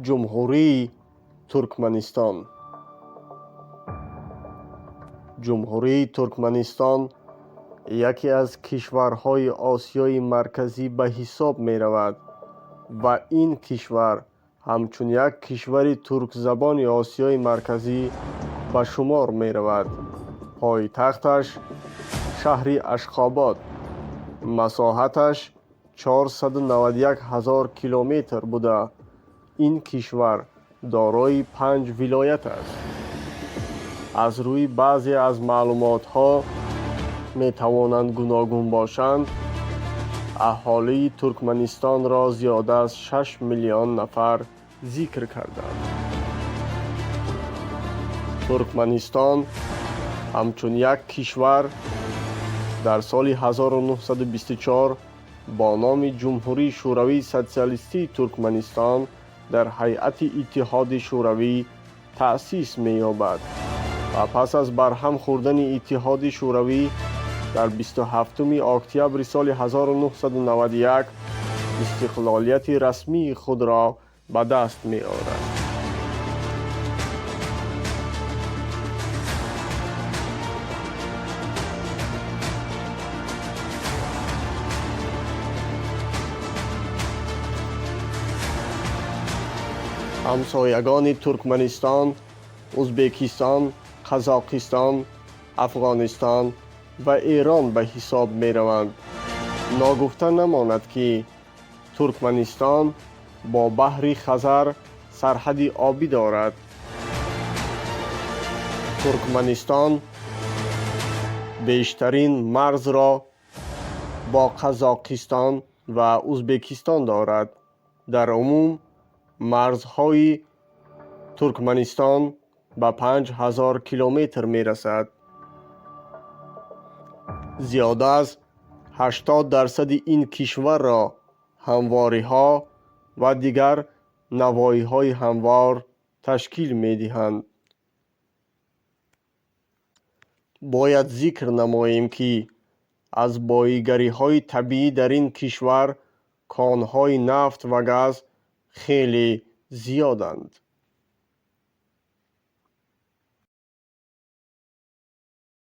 جمهوری ترکمنستان. جمهوری ترکمنستان یکی از کشورهای آسیای مرکزی به حساب می رود و این کشور همچون یک کشور ترک زبان آسیای مرکزی به شمار می رود. پایتختش شهر اشخاباد، مساحتش 491,000 کیلومتر بوده. این کشور دارای 5 ولایت است. از روی بعضی از معلومات ها می توانند گوناگون باشند. اهالی ترکمنستان را زیاده از 6 میلیون نفر ذکر کردند. ترکمنستان همچون یک کشور در سال 1924 با نام جمهوری شوروی سوسیالیستی ترکمنستان در هیئت اتحاد شوروی تأسیس می‌یابد و پس از برهم خوردن اتحاد شوروی در 27 اکتبر سال 1991 استقلالیت رسمی خود را به دست می‌آورد. همسایگان ترکمنستان ازبکستان، قزاقستان، افغانستان و ایران به حساب می روند. ناگفته نماند که ترکمنستان با بحر خزر سرحد آبی دارد. ترکمنستان بیشترین مرز را با قزاقستان و ازبکستان دارد. در عموم مرزهای ترکمنستان به 5,000 کیلومتر می رسد. زیاده از 80% این کشور را همواری ها و دیگر نواحی های هموار تشکیل می دهند. باید ذکر نماییم که از بازیگری های طبیعی در این کشور کانهای نفت و گاز خیلی زیادند.